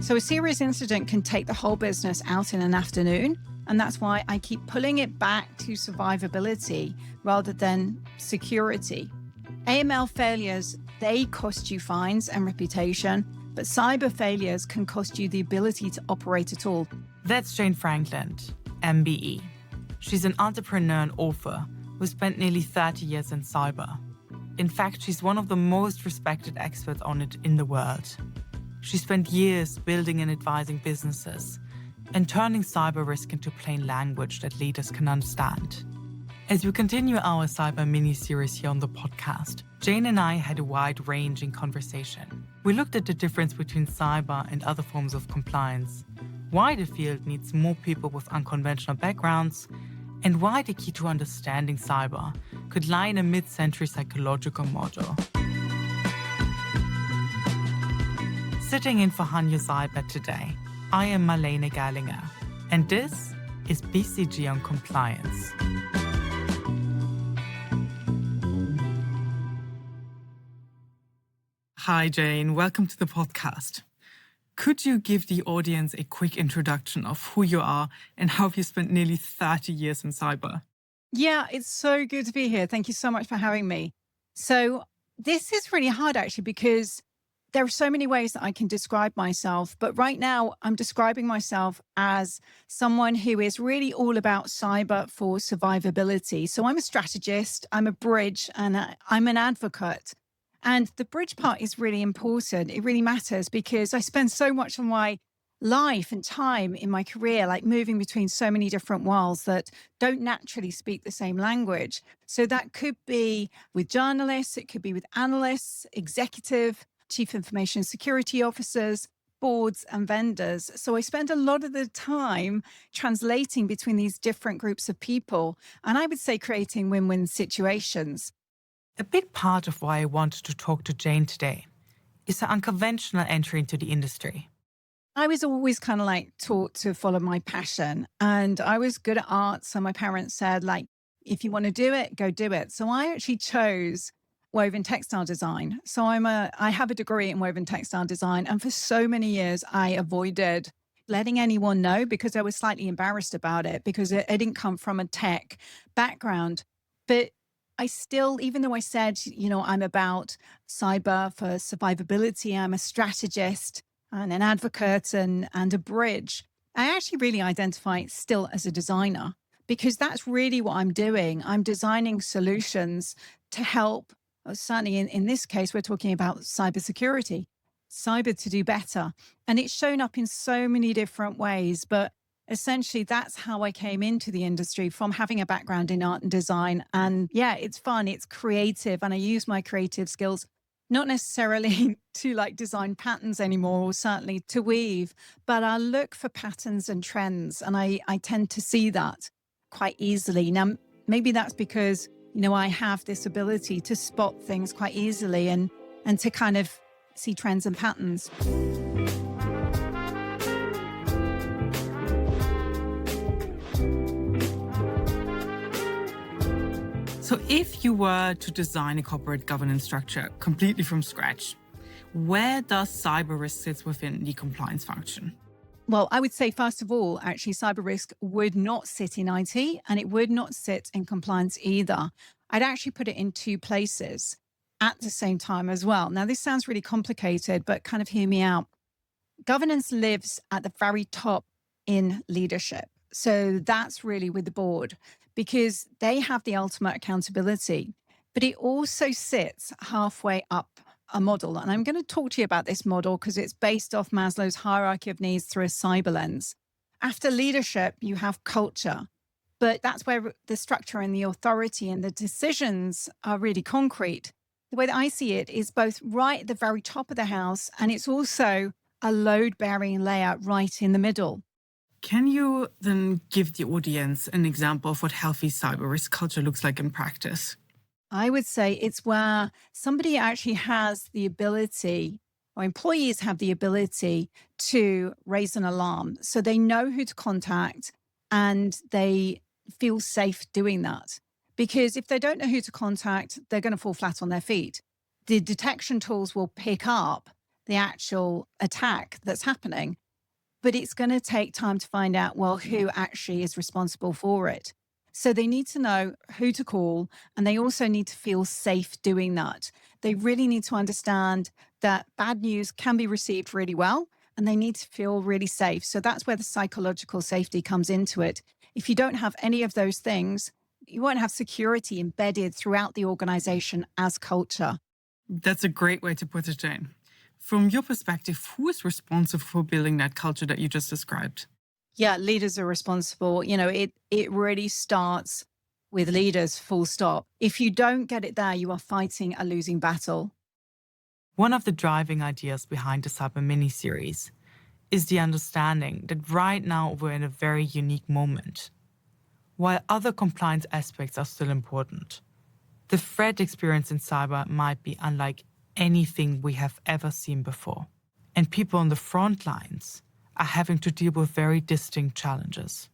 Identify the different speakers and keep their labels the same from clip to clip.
Speaker 1: So a serious incident can take the whole business out in an afternoon. And that's why I keep pulling it back to survivability rather than security. AML failures, they cost you fines and reputation, but cyber failures can cost you the ability to operate at all.
Speaker 2: That's Jane Frankland MBE. She's an entrepreneur and author who spent nearly 30 years in cyber. In fact, she's one of the most respected experts on it in the world. She spent years building and advising businesses and turning cyber risk into plain language that leaders can understand. As we continue our cyber mini-series here on the podcast, Jane and I had a wide-ranging conversation. We looked at the difference between cyber and other forms of compliance, why the field needs more people with unconventional backgrounds, and why the key to understanding cyber could lie in a mid-century psychological model. Sitting in for Hanya Cyber today, I am Marlene Gerlinger, and this is BCG on Compliance. Hi, Jane. Welcome to the podcast. Could you give the audience a quick introduction of who you are and how you spent nearly 30 years in cyber?
Speaker 1: Yeah, it's so good to be here. Thank you so much for having me. So this is really hard, actually, because there are so many ways that I can describe myself. But right now, I'm describing myself as someone who is really all about cyber for survivability. So I'm a strategist, I'm a bridge, and I'm an advocate. And the bridge part is really important. It really matters because I spend so much of my life and time in my career, like moving between so many different worlds that don't naturally speak the same language. So that could be with journalists, it could be with analysts, executive, chief information security officers, boards and vendors. So I spend a lot of the time translating between these different groups of people, and I would say creating win-win situations.
Speaker 2: A big part of why I wanted to talk to Jane today is her unconventional entry into the industry.
Speaker 1: I was always kind of like taught to follow my passion, and I was good at art. So my parents said, like, if you want to do it, go do it. So I actually chose woven textile design. So I have a degree in woven textile design. And for so many years, I avoided letting anyone know because I was slightly embarrassed about it because it didn't come from a tech background. But I still, even though I said, I'm about cyber for survivability, I'm a strategist and an advocate and a bridge, I actually really identify still as a designer because that's really what I'm doing. I'm designing solutions to help. Certainly in this case, we're talking about cybersecurity, cyber to do better. And it's shown up in so many different ways. But essentially, that's how I came into the industry, from having a background in art and design. And yeah, it's fun, it's creative. And I use my creative skills, not necessarily to like design patterns anymore, or certainly to weave, but I look for patterns and trends. And I tend to see that quite easily. Now, maybe that's because I have this ability to spot things quite easily and to kind of see trends and patterns.
Speaker 2: So if you were to design a corporate governance structure completely from scratch, where does cyber risk sit within the compliance function?
Speaker 1: Well, I would say, first of all, actually, cyber risk would not sit in IT and it would not sit in compliance either. I'd actually put it in two places at the same time as well. Now, this sounds really complicated, but kind of hear me out. Governance lives at the very top in leadership. So that's really with the board because they have the ultimate accountability, but it also sits halfway up a model. And I'm going to talk to you about this model because it's based off Maslow's hierarchy of needs through a cyber lens. After leadership, you have culture, but that's where the structure and the authority and the decisions are really concrete. The way that I see it is both right at the very top of the house, and it's also a load-bearing layout right in the middle.
Speaker 2: Can you then give the audience an example of what healthy cyber risk culture looks like in practice?
Speaker 1: I would say it's where somebody actually has the ability, or employees have the ability to raise an alarm. So they know who to contact and they feel safe doing that. Because if they don't know who to contact, they're going to fall flat on their feet. The detection tools will pick up the actual attack that's happening. But it's going to take time to find out, well, who actually is responsible for it. So they need to know who to call, and they also need to feel safe doing that. They really need to understand that bad news can be received really well, and they need to feel really safe. So that's where the psychological safety comes into it. If you don't have any of those things, you won't have security embedded throughout the organization as culture.
Speaker 2: That's a great way to put it, Jane. From your perspective, who is responsible for building that culture that you just described?
Speaker 1: Yeah, leaders are responsible. It really starts with leaders, full stop. If you don't get it there, you are fighting a losing battle.
Speaker 2: One of the driving ideas behind the Cyber mini-series is the understanding that right now we're in a very unique moment. While other compliance aspects are still important, the threat experience in cyber might be unlike anything we have ever seen before. And people on the front lines are having to deal with very distinct challenges.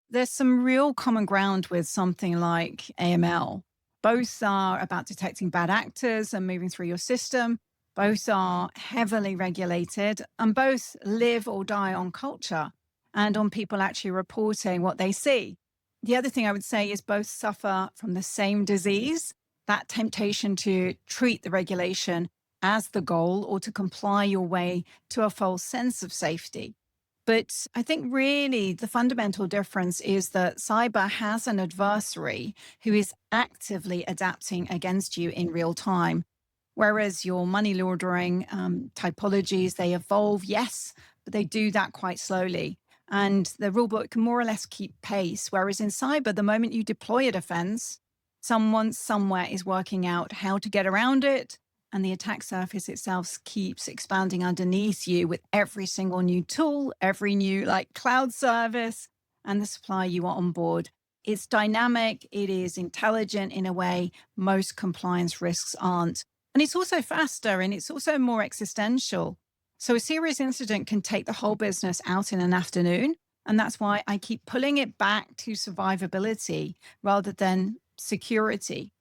Speaker 1: There's some real common ground with something like AML. Both are about detecting bad actors and moving through your system. Both are heavily regulated, and both live or die on culture and on people actually reporting what they see. The other thing I would say is both suffer from the same disease, that temptation to treat the regulation as the goal or to comply your way to a false sense of safety. But I think really the fundamental difference is that cyber has an adversary who is actively adapting against you in real time. Whereas your money laundering typologies, they evolve, yes, but they do that quite slowly. And the rulebook can more or less keep pace. Whereas in cyber, the moment you deploy a defense, someone somewhere is working out how to get around it. And the attack surface itself keeps expanding underneath you with every single new tool, every new cloud service, and the supply you are on board. It's dynamic, it is intelligent in a way most compliance risks aren't. And it's also faster and it's also more existential. So a serious incident can take the whole business out in an afternoon. And that's why I keep pulling it back to survivability rather than security.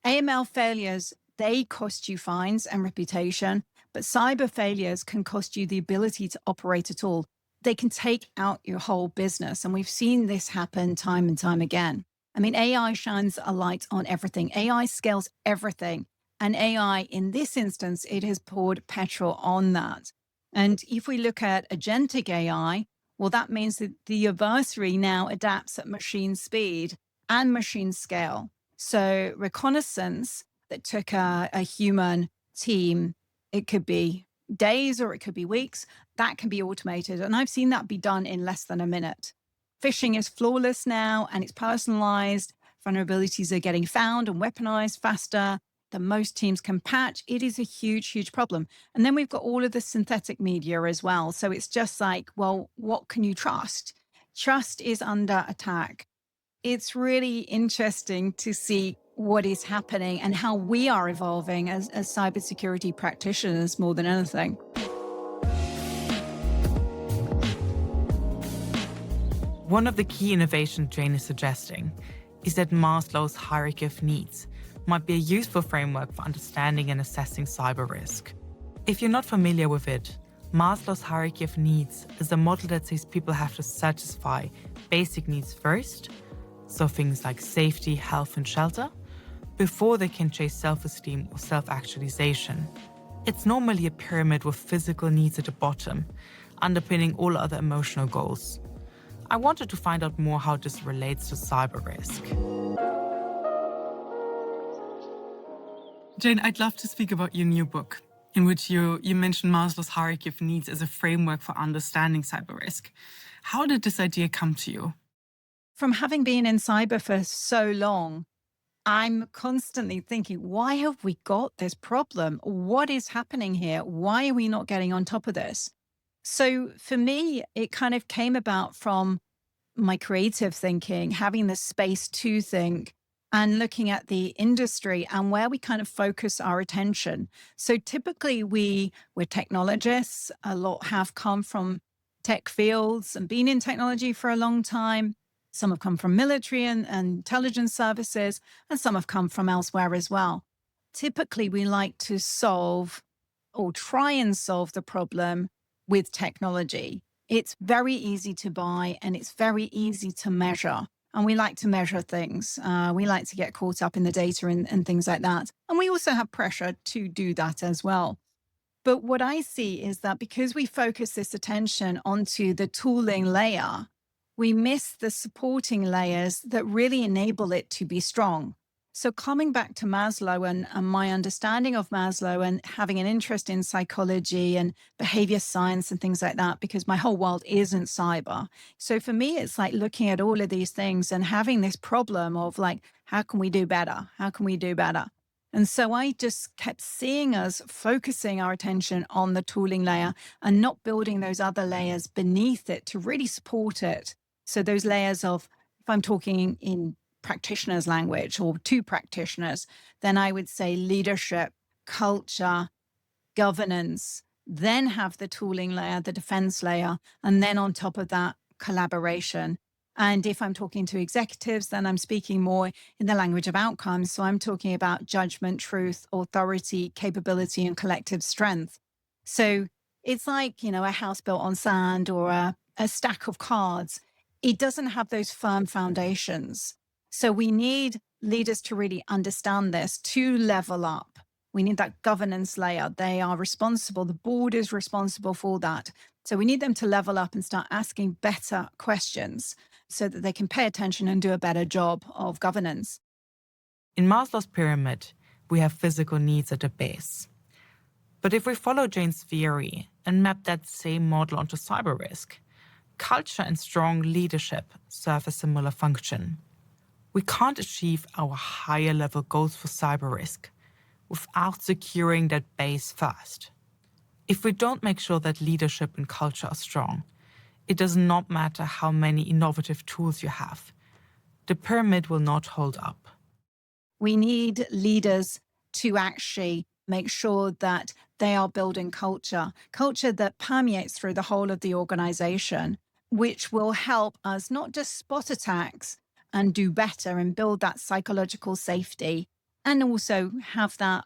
Speaker 1: AML failures, they cost you fines and reputation, but cyber failures can cost you the ability to operate at all. They can take out your whole business. And we've seen this happen time and time again. I mean, AI shines a light on everything. AI scales everything. And AI, in this instance, it has poured petrol on that. And if we look at agentic AI, well, that means that the adversary now adapts at machine speed and machine scale. So reconnaissance that took a human team, it could be days or it could be weeks, that can be automated. And I've seen that be done in less than a minute. Phishing is flawless now and it's personalized. Vulnerabilities are getting found and weaponized faster than most teams can patch. It is a huge, huge problem. And then we've got all of the synthetic media as well. So it's just like, well, what can you trust? Trust is under attack. It's really interesting to see what is happening and how we are evolving as cybersecurity practitioners more than anything.
Speaker 2: One of the key innovations Jane is suggesting is that Maslow's hierarchy of needs might be a useful framework for understanding and assessing cyber risk. If you're not familiar with it, Maslow's hierarchy of needs is a model that says people have to satisfy basic needs first, so things like safety, health, and shelter, before they can chase self-esteem or self-actualization. It's normally a pyramid with physical needs at the bottom, underpinning all other emotional goals. I wanted to find out more how this relates to cyber risk. Jane, I'd love to speak about your new book, in which you mentioned Maslow's hierarchy of needs as a framework for understanding cyber risk. How did this idea come to you?
Speaker 1: From having been in cyber for so long, I'm constantly thinking, why have we got this problem? What is happening here? Why are we not getting on top of this? So for me, it kind of came about from my creative thinking, having the space to think and looking at the industry and where we kind of focus our attention. So typically we're technologists. A lot have come from tech fields and been in technology for a long time. Some have come from military and intelligence services, and some have come from elsewhere as well. Typically, we like to solve or try and solve the problem with technology. It's very easy to buy and it's very easy to measure. And we like to measure things. We like to get caught up in the data and things like that. And we also have pressure to do that as well. But what I see is that because we focus this attention onto the tooling layer, we miss the supporting layers that really enable it to be strong. So coming back to Maslow and my understanding of Maslow and having an interest in psychology and behavior science and things like that, because my whole world isn't cyber. So for me, it's like looking at all of these things and having this problem of like, how can we do better? How can we do better? And so I just kept seeing us focusing our attention on the tooling layer and not building those other layers beneath it to really support it. So those layers of, if I'm talking in practitioner's language or to practitioners, then I would say leadership, culture, governance, then have the tooling layer, the defense layer, and then on top of that, collaboration. And if I'm talking to executives, then I'm speaking more in the language of outcomes. So I'm talking about judgment, truth, authority, capability, and collective strength. So it's like, a house built on sand or a stack of cards. It doesn't have those firm foundations. So we need leaders to really understand this, to level up. We need that governance layer. They are responsible. The board is responsible for that. So we need them to level up and start asking better questions so that they can pay attention and do a better job of governance.
Speaker 2: In Maslow's pyramid, we have physical needs at the base. But if we follow Jane's theory and map that same model onto cyber risk, culture and strong leadership serve a similar function. We can't achieve our higher level goals for cyber risk without securing that base first. If we don't make sure that leadership and culture are strong, it does not matter how many innovative tools you have. The pyramid will not hold up.
Speaker 1: We need leaders to actually make sure that they are building culture that permeates through the whole of the organization, which will help us not just spot attacks and do better and build that psychological safety, and also have that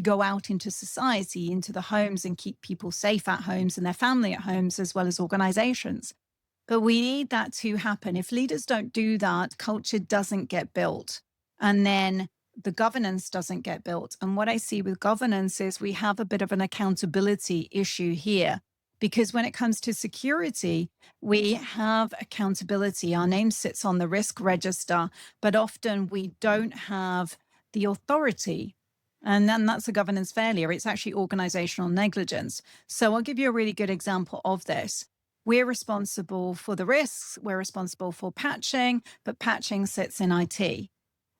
Speaker 1: go out into society, into the homes, and keep people safe at homes and their family at homes, as well as organizations. But we need that to happen. If leaders don't do that, culture doesn't get built. And then the governance doesn't get built. And what I see with governance is we have a bit of an accountability issue here. Because when it comes to security, we have accountability. Our name sits on the risk register, but often we don't have the authority. And then that's a governance failure. It's actually organizational negligence. So I'll give you a really good example of this. We're responsible for the risks. We're responsible for patching, but patching sits in IT.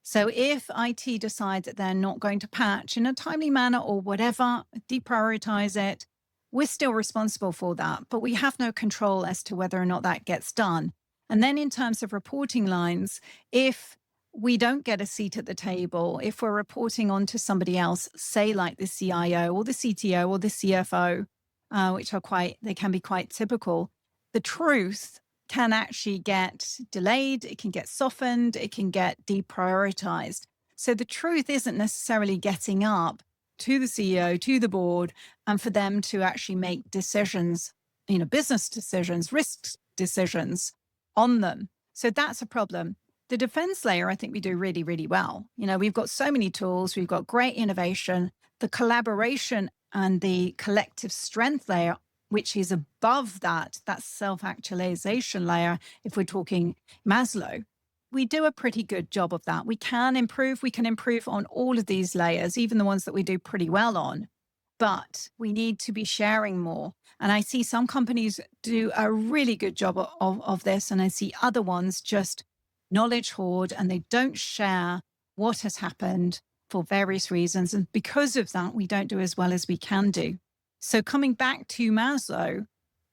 Speaker 1: So if IT decides that they're not going to patch in a timely manner or whatever, deprioritize it, we're still responsible for that, but we have no control as to whether or not that gets done. And then in terms of reporting lines, if we don't get a seat at the table, if we're reporting on to somebody else, say like the CIO or the CTO or the CFO, which they can be quite typical, the truth can actually get delayed, it can get softened, it can get deprioritized. So the truth isn't necessarily getting up to the CEO, to the board, and for them to actually make decisions, business decisions, risk decisions on them. So that's a problem. The defense layer, I think we do really, really well. We've got so many tools, we've got great innovation, the collaboration and the collective strength layer, which is above that self-actualization layer, if we're talking Maslow. We do a pretty good job of that. We can improve on all of these layers, even the ones that we do pretty well on, but we need to be sharing more. And I see some companies do a really good job of this, and I see other ones just knowledge hoard, and they don't share what has happened for various reasons. And because of that, we don't do as well as we can do. So coming back to Maslow,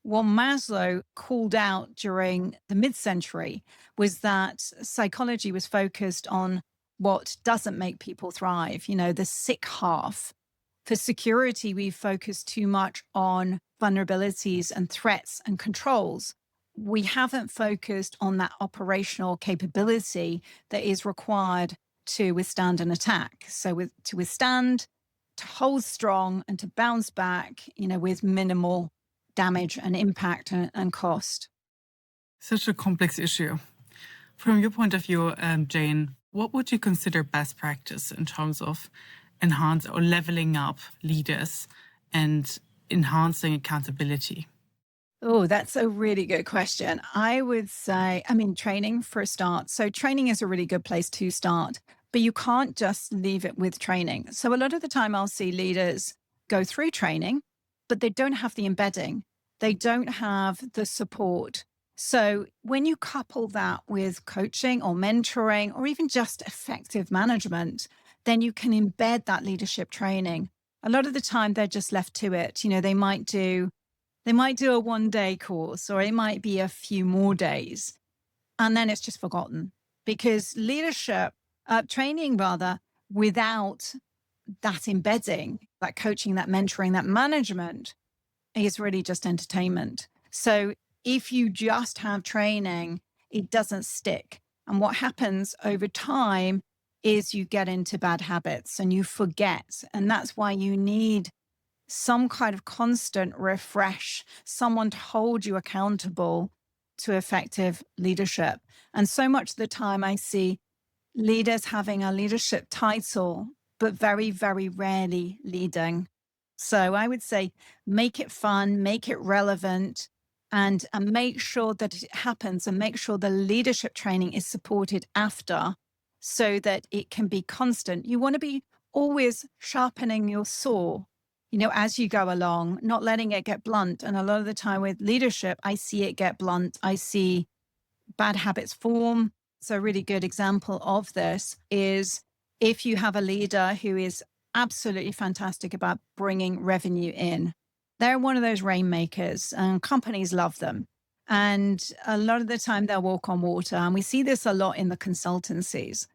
Speaker 1: what Maslow called out during the mid-century was that psychology was focused on what doesn't make people thrive, the sick half. For security, we focus too much on vulnerabilities and threats and controls. We haven't focused on that operational capability that is required to withstand an attack. So to withstand, to hold strong and to bounce back, with minimal damage and impact and cost.
Speaker 2: Such a complex issue. From your point of view, Jane, what would you consider best practice in terms of enhance or leveling up leaders and enhancing accountability?
Speaker 1: Oh, that's a really good question. I would say, training for a start. So, training is a really good place to start, but you can't just leave it with training. So, a lot of the time I'll see leaders go through training, but they don't have the embedding, they don't have the support. So, when you couple that with coaching or mentoring or even just effective management, then you can embed that leadership training. A lot of the time they're just left to it. They might do a 1 day course, or it might be a few more days, and then it's just forgotten because leadership training, rather, without that embedding, that coaching, that mentoring, that management is really just entertainment. So if you just have training, it doesn't stick. And what happens over time is you get into bad habits and you forget. And that's why you need some kind of constant refresh, someone to hold you accountable to effective leadership. And so much of the time I see leaders having a leadership title, but very, very rarely leading. So I would say make it fun, make it relevant, and make sure that it happens and make sure the leadership training is supported after so that it can be constant. You want to be always sharpening your saw, as you go along, not letting it get blunt. And a lot of the time with leadership, I see it get blunt. I see bad habits form. So a really good example of this is if you have a leader who is absolutely fantastic about bringing revenue in, they're one of those rainmakers and companies love them. And a lot of the time they'll walk on water. And we see this a lot in the consultancies.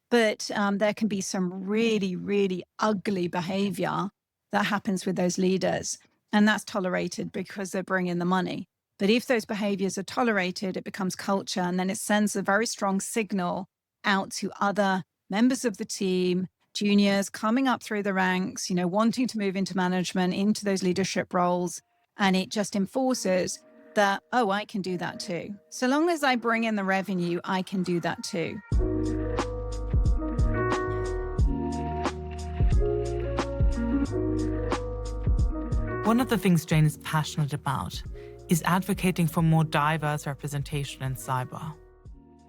Speaker 1: But there can be some really, really ugly behavior that happens with those leaders. And that's tolerated because they're bringing the money. But if those behaviors are tolerated, it becomes culture. And then it sends a very strong signal out to other members of the team, juniors coming up through the ranks, wanting to move into management, into those leadership roles. And it just enforces that, oh, I can do that too. So long as I bring in the revenue, I can do that too.
Speaker 2: One of the things Jane is passionate about is advocating for more diverse representation in cyber.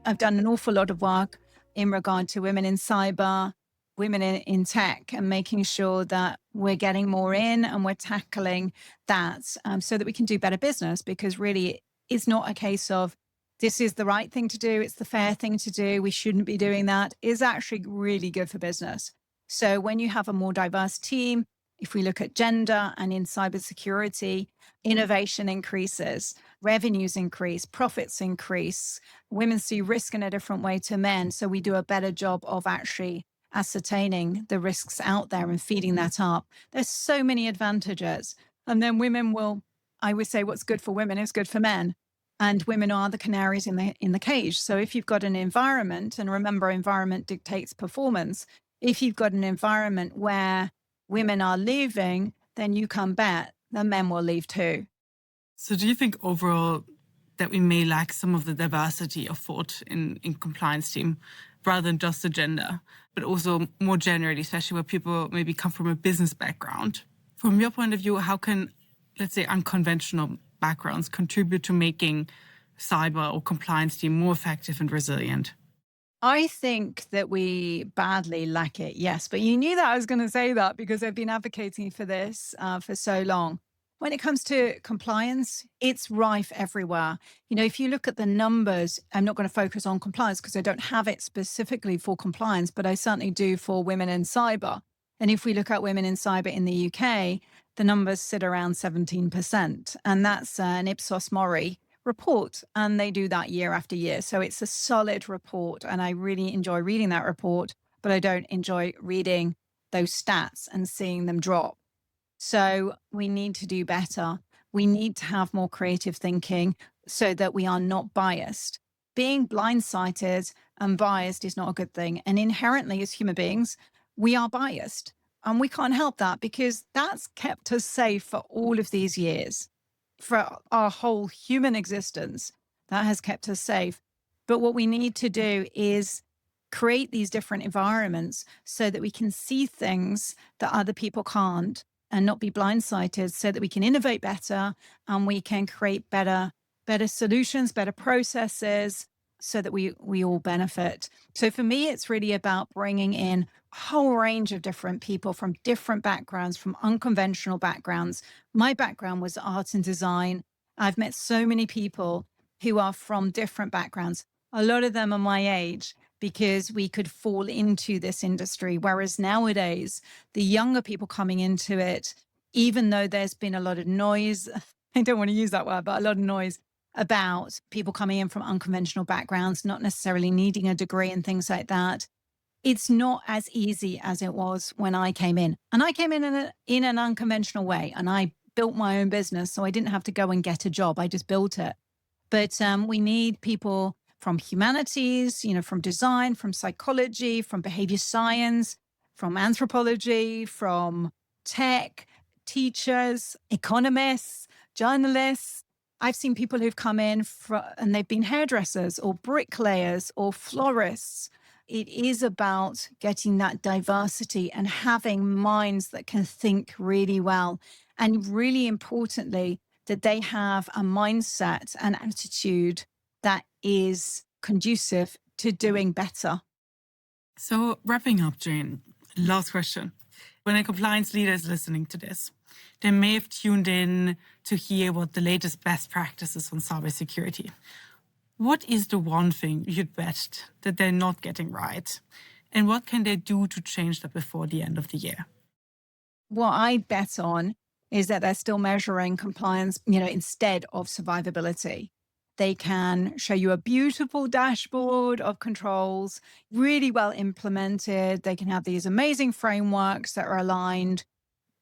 Speaker 1: I've done an awful lot of work in regard to women in cyber, women in tech, and making sure that we're getting more in and we're tackling that so that we can do better business, because really it's not a case of this is the right thing to do, it's the fair thing to do, we shouldn't be doing that. It's actually really good for business. So when you have a more diverse team, if we look at gender and in cybersecurity, innovation increases, revenues increase, profits increase, women see risk in a different way to men. So we do a better job of actually ascertaining the risks out there and feeding that up. There's so many advantages. And then I would say what's good for women is good for men. And women are the canaries in the cage. So if you've got an environment, and remember, environment dictates performance. If you've got an environment where women are leaving, then you can bet the men will leave too.
Speaker 2: So do you think overall that we may lack some of the diversity of thought in compliance team, rather than just the gender, but also more generally, especially where people maybe come from a business background? From your point of view, how can, let's say, unconventional backgrounds contribute to making cyber or compliance team more effective and resilient?
Speaker 1: I think that we badly lack it, yes. But you knew that I was going to say that because I've been advocating for this for so long. When it comes to compliance, it's rife everywhere. If you look at the numbers, I'm not going to focus on compliance because I don't have it specifically for compliance, but I certainly do for women in cyber. And if we look at women in cyber in the UK, the numbers sit around 17%. And that's an Ipsos Mori report, and they do that year after year. So it's a solid report, and I really enjoy reading that report, but I don't enjoy reading those stats and seeing them drop. So we need to do better. We need to have more creative thinking so that we are not biased. Being blindsided and biased is not a good thing. And inherently, as human beings, we are biased. And we can't help that because that's kept us safe for all of these years, for our whole human existence. That has kept us safe. But what we need to do is create these different environments so that we can see things that other people can't and not be blindsided, so that we can innovate better and we can create better solutions, better processes, so that we all benefit. So for me, it's really about bringing in a whole range of different people from different backgrounds, from unconventional backgrounds. My background was art and design. I've met so many people who are from different backgrounds. A lot of them are my age because we could fall into this industry. Whereas nowadays, the younger people coming into it, even though there's been a lot of noise, I don't want to use that word, but a lot of noise about people coming in from unconventional backgrounds, not necessarily needing a degree and things like that. It's not as easy as it was when I came in. And I came in an unconventional way, and I built my own business. So I didn't have to go and get a job. I just built it. But we need people from humanities, from design, from psychology, from behavior science, from anthropology, from tech, teachers, economists, journalists. I've seen people who've come in and they've been hairdressers or bricklayers or florists. It is about getting that diversity and having minds that can think really well. And really importantly, that they have a mindset and attitude that is conducive to doing better.
Speaker 2: So wrapping up, Jane, last question. When a compliance leader is listening to this, they may have tuned in to hear what the latest best practices on cybersecurity. What is the one thing you'd bet that they're not getting right? And what can they do to change that before the end of the year?
Speaker 1: What I bet on is that they're still measuring compliance, instead of survivability. They can show you a beautiful dashboard of controls, really well implemented. They can have these amazing frameworks that are aligned,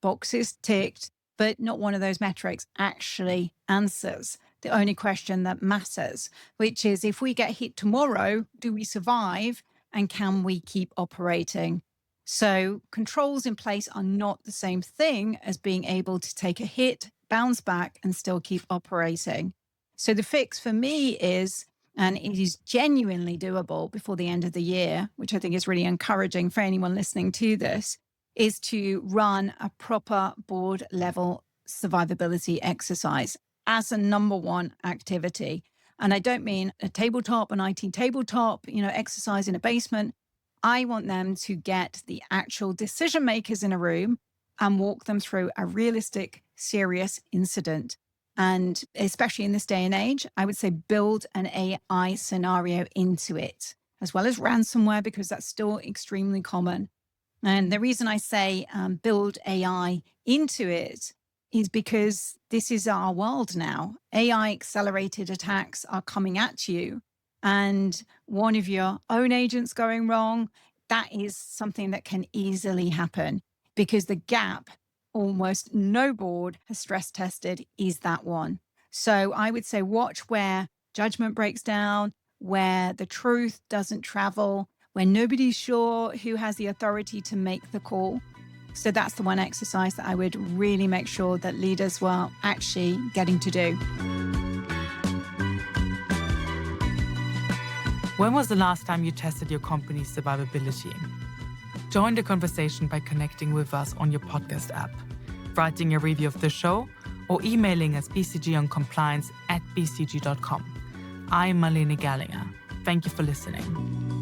Speaker 1: boxes ticked, but not one of those metrics actually answers the only question that matters, which is, if we get hit tomorrow, do we survive and can we keep operating? So controls in place are not the same thing as being able to take a hit, bounce back, and still keep operating. So the fix for me is, and it is genuinely doable before the end of the year, which I think is really encouraging for anyone listening to this, is to run a proper board level survivability exercise as a number one activity. And I don't mean a tabletop, an IT tabletop, exercise in a basement. I want them to get the actual decision makers in a room and walk them through a realistic, serious incident. And especially in this day and age, I would say build an AI scenario into it, as well as ransomware, because that's still extremely common. And the reason I say build AI into it is because this is our world now. AI accelerated attacks are coming at you. And one of your own agents going wrong, that is something that can easily happen, because the gap almost no board has stress tested is that one. So I would say watch where judgment breaks down, where the truth doesn't travel, where nobody's sure who has the authority to make the call. So that's the one exercise that I would really make sure that leaders were actually getting to do.
Speaker 2: When was the last time you tested your company's survivability? Join the conversation by connecting with us on your podcast app, writing a review of the show, or emailing us bcgonCompliance@bcg.com. I'm Marlene Gerlinger. Thank you for listening.